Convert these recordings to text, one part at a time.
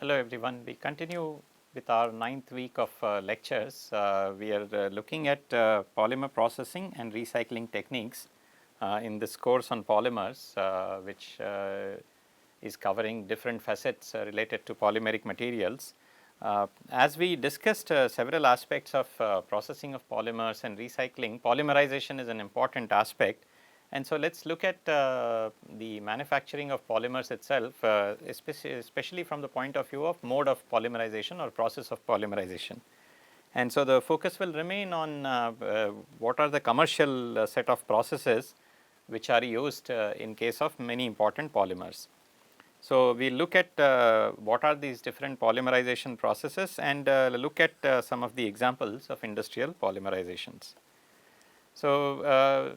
Hello everyone, we continue with our 9th week of lectures. We are looking at polymer processing and recycling techniques in this course on polymers, which is covering different facets related to polymeric materials. As we discussed several aspects of processing of polymers and recycling, polymerization is an important aspect. And so, let us look at the manufacturing of polymers itself, especially from the point of view of mode of polymerization or process of polymerization. And so, the focus will remain on what are the commercial set of processes which are used in case of many important polymers. So, we look at what are these different polymerization processes and look at some of the examples of industrial polymerizations. So,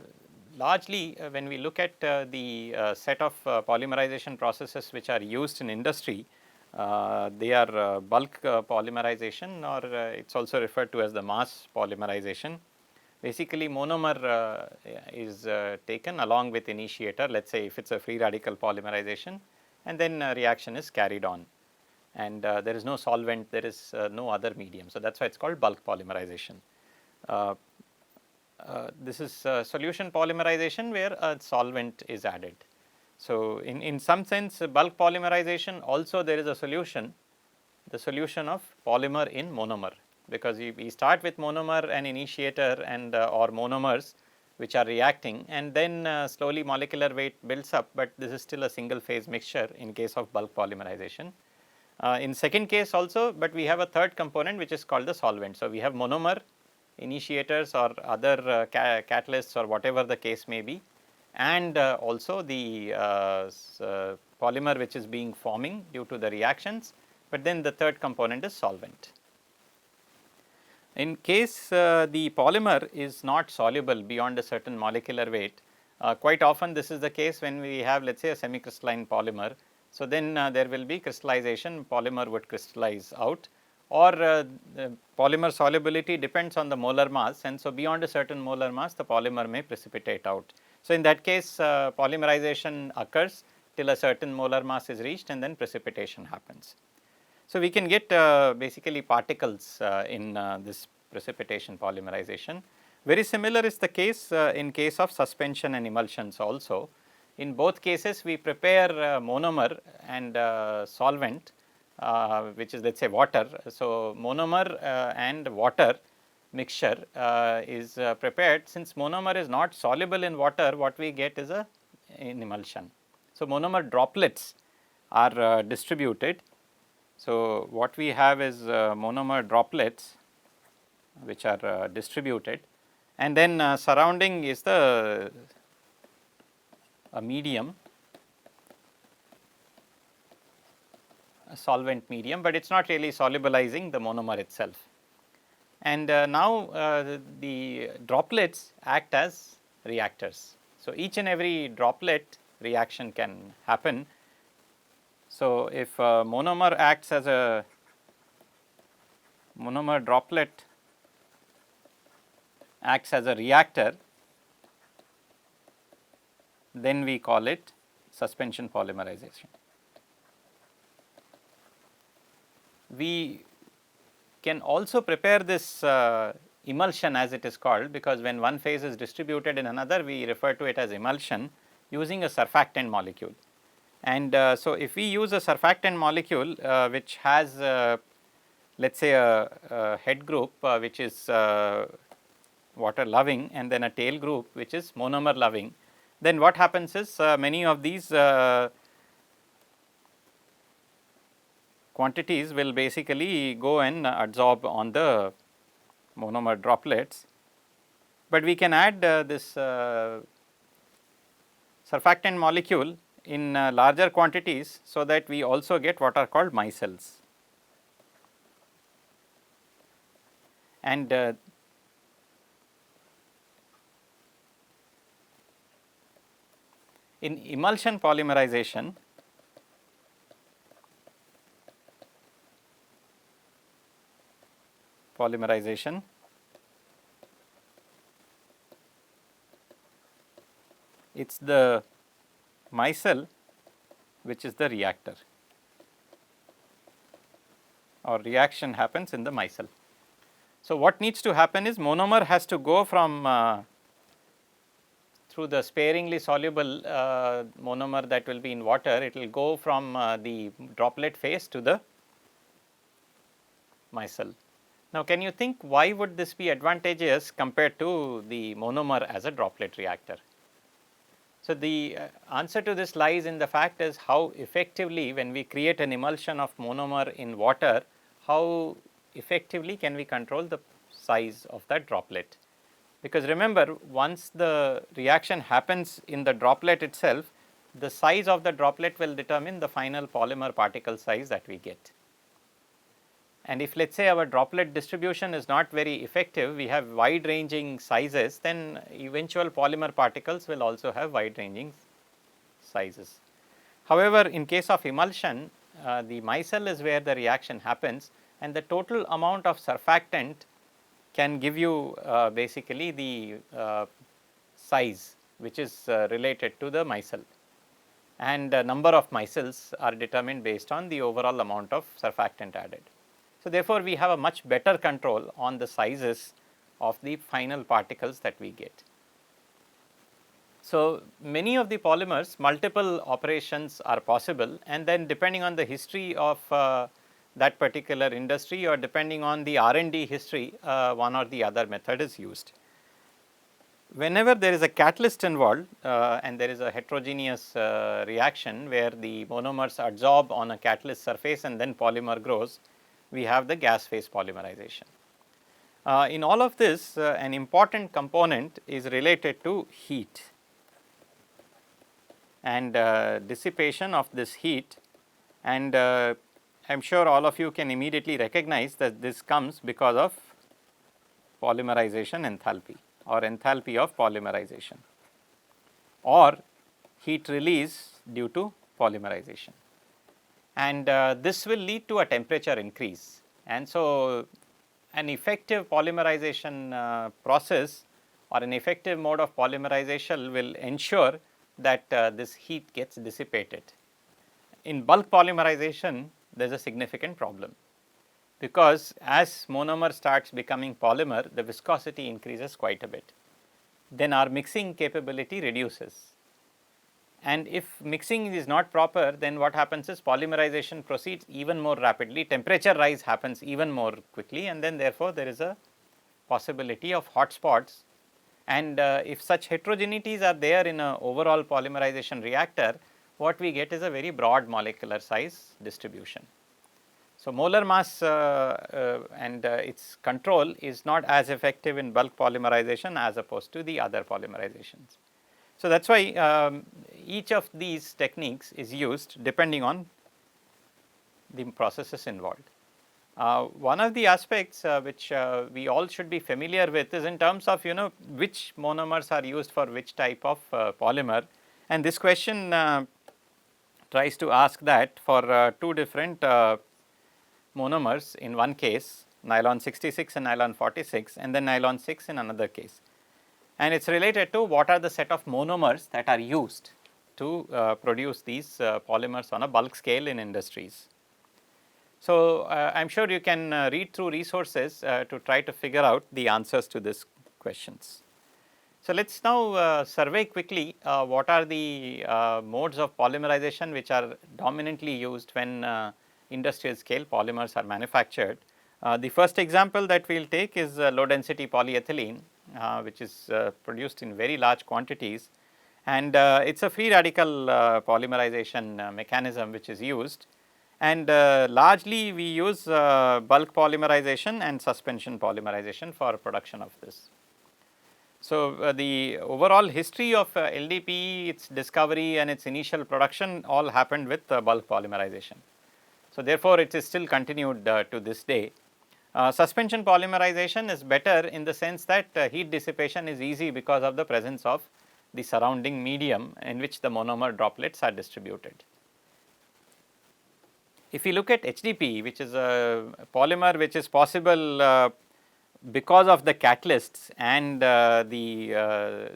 largely when we look at the set of polymerization processes which are used in industry, they are bulk polymerization, or it is also referred to as the mass polymerization. Basically, monomer is taken along with initiator, let us say if it is a free radical polymerization, and then reaction is carried on, and there is no solvent, there is no other medium. So, that is why it is called bulk polymerization. This is solution polymerization where a solvent is added. So, in some sense bulk polymerization also there is a solution, the solution of polymer in monomer, because we start with monomer and initiator and or monomers which are reacting, and then slowly molecular weight builds up, but this is still a single phase mixture in case of bulk polymerization. In second case also, but we have a third component which is called the solvent. So, we have monomer, initiators or other catalysts or whatever the case may be, and also the polymer which is being forming due to the reactions, but then the third component is solvent. In case the polymer is not soluble beyond a certain molecular weight, quite often this is the case when we have, let us say, a semi-crystalline polymer. So, then there will be crystallization, polymer would crystallize out, or polymer solubility depends on the molar mass, and so beyond a certain molar mass the polymer may precipitate out. So, in that case polymerization occurs till a certain molar mass is reached, and then precipitation happens. So, we can get basically particles in this precipitation polymerization. Very similar is the case in case of suspension and emulsions also. In both cases we prepare monomer and solvent, which is, let us say, water. So, monomer and water mixture is prepared. Since monomer is not soluble in water, what we get is an emulsion. So, monomer droplets are distributed. So, what we have is monomer droplets which are distributed, and then surrounding is the a medium, a solvent medium, but it is not really solubilizing the monomer itself. And now the droplets act as reactors. So, each and every droplet reaction can happen. So, if monomer acts as a monomer droplet acts as a reactor, then we call it suspension polymerization. We can also prepare this emulsion, as it is called, because when one phase is distributed in another, we refer to it as emulsion using a surfactant molecule. And so, if we use a surfactant molecule which has let us say a head group which is water loving, and then a tail group which is monomer loving, then what happens is many of these quantities will basically go and adsorb on the monomer droplets, but we can add this surfactant molecule in larger quantities, so that we also get what are called micelles. And in emulsion polymerization, it is the micelle which is the reactor. or reaction happens in the micelle. So, what needs to happen is monomer has to go from through the sparingly soluble monomer that will be in water, it will go from the droplet phase to the micelle. Now, can you think why would this be advantageous compared to the monomer as a droplet reactor? So, the answer to this lies in the fact is how effectively, when we create an emulsion of monomer in water, how effectively can we control the size of that droplet. Because remember, once the reaction happens in the droplet itself, the size of the droplet will determine the final polymer particle size that we get. And if let us say our droplet distribution is not very effective, we have wide ranging sizes, then eventual polymer particles will also have wide ranging sizes. However, in case of emulsion, the micelle is where the reaction happens, and the total amount of surfactant can give you basically the size which is related to the micelle, and number of micelles are determined based on the overall amount of surfactant added. So, therefore, we have a much better control on the sizes of the final particles that we get. So, many of the polymers, multiple operations are possible, and then depending on the history of that particular industry, or depending on the R&D history, one or the other method is used. Whenever there is a catalyst involved and there is a heterogeneous reaction where the monomers adsorb on a catalyst surface and then polymer grows, we have the gas phase polymerization. In all of this, an important component is related to heat and dissipation of this heat, and I am sure all of you can immediately recognize that this comes because of polymerization enthalpy or enthalpy of polymerization or heat release due to polymerization, and this will lead to a temperature increase. And so, an effective polymerization process or an effective mode of polymerization will ensure that this heat gets dissipated. In bulk polymerization, there is a significant problem, because as monomer starts becoming polymer, the viscosity increases quite a bit. Then our mixing capability reduces, and if mixing is not proper, then what happens is polymerization proceeds even more rapidly, temperature rise happens even more quickly, and then therefore, there is a possibility of hot spots. And if such heterogeneities are there in an overall polymerization reactor, what we get is a very broad molecular size distribution. So, molar mass and its control is not as effective in bulk polymerization as opposed to the other polymerizations. So, that is why each of these techniques is used depending on the processes involved. One of the aspects which we all should be familiar with is in terms of which monomers are used for which type of polymer, and this question tries to ask that for two different monomers in one case, nylon 66 and nylon 46, and then nylon 6 in another case. And it is related to what are the set of monomers that are used to produce these polymers on a bulk scale in industries. So, I am sure you can read through resources to try to figure out the answers to these questions. So, let us now survey quickly what are the modes of polymerization which are dominantly used when industrial scale polymers are manufactured. The first example that we will take is low density polyethylene, which is produced in very large quantities, and it is a free radical polymerization mechanism which is used, and largely we use bulk polymerization and suspension polymerization for production of this. So, the overall history of LDPE, its discovery and its initial production all happened with bulk polymerization. So, therefore, it is still continued to this day. Suspension polymerization is better in the sense that heat dissipation is easy because of the presence of the surrounding medium in which the monomer droplets are distributed. If we look at HDPE, which is a polymer which is possible because of the catalysts and the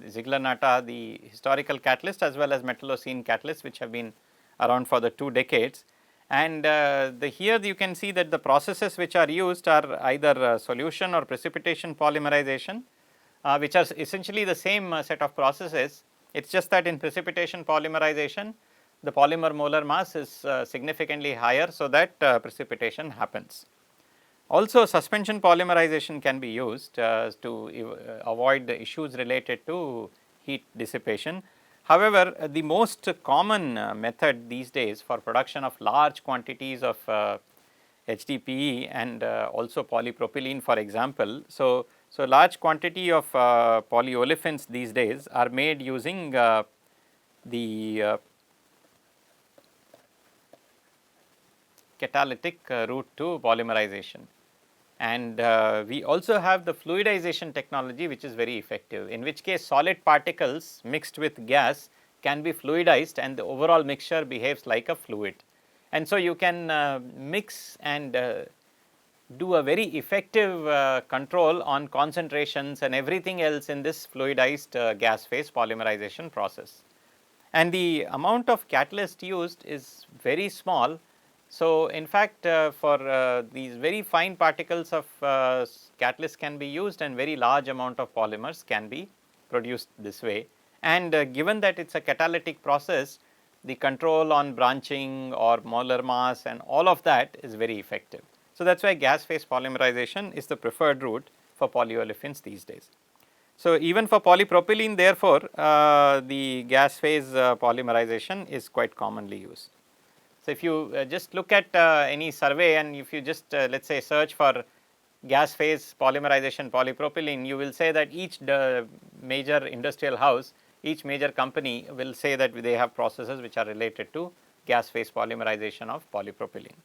Ziegler-Natta, the historical catalyst, as well as metallocene catalysts which have been around for the 2 decades. And here you can see that the processes which are used are either solution or precipitation polymerization, which are essentially the same set of processes. It is just that in precipitation polymerization, the polymer molar mass is significantly higher, so that precipitation happens. Also, suspension polymerization can be used to avoid the issues related to heat dissipation. However, the most common method these days for production of large quantities of HDPE and also polypropylene, for example. So large quantity of polyolefins these days are made using the catalytic route to polymerization. And we also have the fluidization technology, which is very effective, in which case solid particles mixed with gas can be fluidized and the overall mixture behaves like a fluid. And so you can mix and do a very effective control on concentrations and everything else in this fluidized gas phase polymerization process. And the amount of catalyst used is very small. So, in fact, for these very fine particles of catalyst can be used and very large amount of polymers can be produced this way. And given that it is a catalytic process, the control on branching or molar mass and all of that is very effective. So, that is why gas phase polymerization is the preferred route for polyolefins these days. So, even for polypropylene, therefore, the gas phase polymerization is quite commonly used. So, if you just look at any survey and if you just let us say search for gas phase polymerization polypropylene, you will say that each major industrial house, each major company will say that they have processes which are related to gas phase polymerization of polypropylene.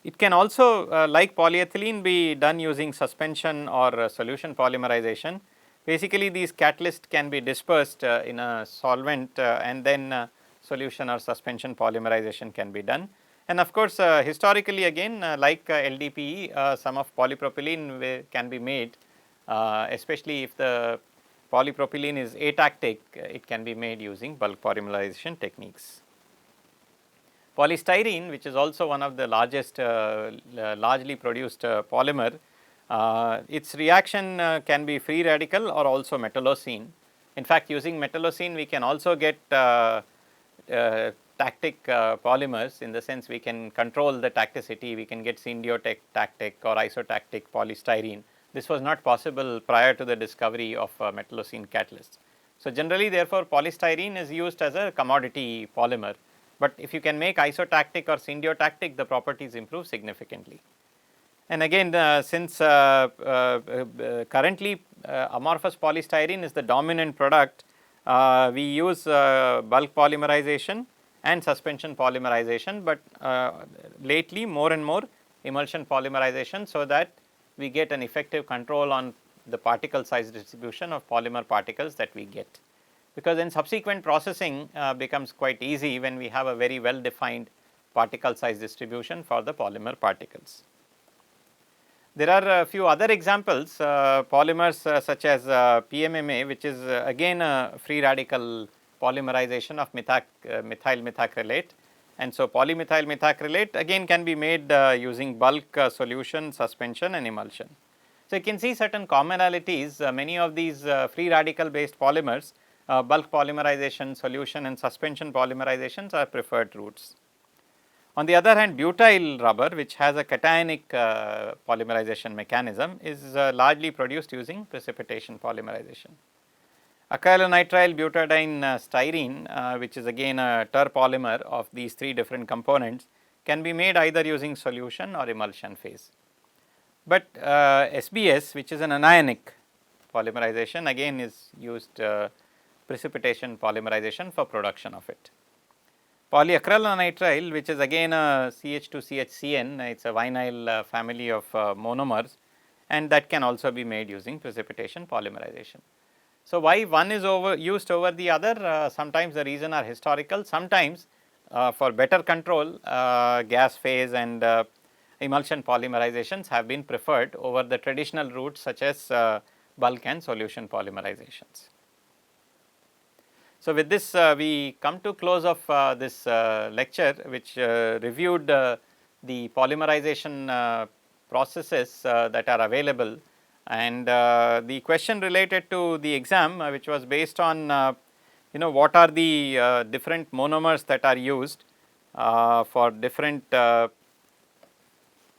It can also like polyethylene be done using suspension or solution polymerization. Basically, these catalysts can be dispersed in a solvent and then solution or suspension polymerization can be done. And of course, historically again like LDPE, some of polypropylene can be made, especially if the polypropylene is atactic, it can be made using bulk polymerization techniques. Polystyrene, which is also one of the largest largely produced polymer, its reaction can be free radical or also metallocene. In fact, using metallocene we can also get tactic polymers, in the sense we can control the tacticity, we can get syndiotactic or isotactic polystyrene. This was not possible prior to the discovery of metallocene catalysts. So, generally therefore, polystyrene is used as a commodity polymer, but if you can make isotactic or syndiotactic, the properties improve significantly. And again since currently amorphous polystyrene is the dominant product, we use bulk polymerization and suspension polymerization, but lately more and more emulsion polymerization, so that we get an effective control on the particle size distribution of polymer particles that we get. Because then subsequent processing becomes quite easy when we have a very well defined particle size distribution for the polymer particles. There are a few other examples, polymers such as PMMA, which is again a free radical polymerization of methyl methacrylate. And so, polymethyl methacrylate again can be made using bulk solution, suspension and emulsion. So, you can see certain commonalities, many of these free radical based polymers, bulk polymerization, solution and suspension polymerizations are preferred routes. On the other hand, butyl rubber, which has a cationic polymerization mechanism, is largely produced using precipitation polymerization. Acrylonitrile butadiene styrene, which is again a terpolymer of these three different components, can be made either using solution or emulsion phase. But SBS, which is an anionic polymerization, again is used precipitation polymerization for production of it. Polyacrylonitrile, which is again a CH2CHCN, it is a vinyl family of monomers, and that can also be made using precipitation polymerization. So, why one is used over the other? Sometimes the reason are historical, sometimes for better control gas phase and emulsion polymerizations have been preferred over the traditional routes such as bulk and solution polymerizations. So, with this we come to close of this lecture, which reviewed the polymerization processes that are available, and the question related to the exam, which was based on what are the different monomers that are used for different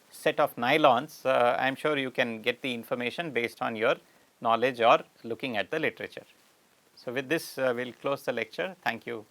set of nylons. I am sure you can get the information based on your knowledge or looking at the literature. So, with this we will close the lecture. Thank you.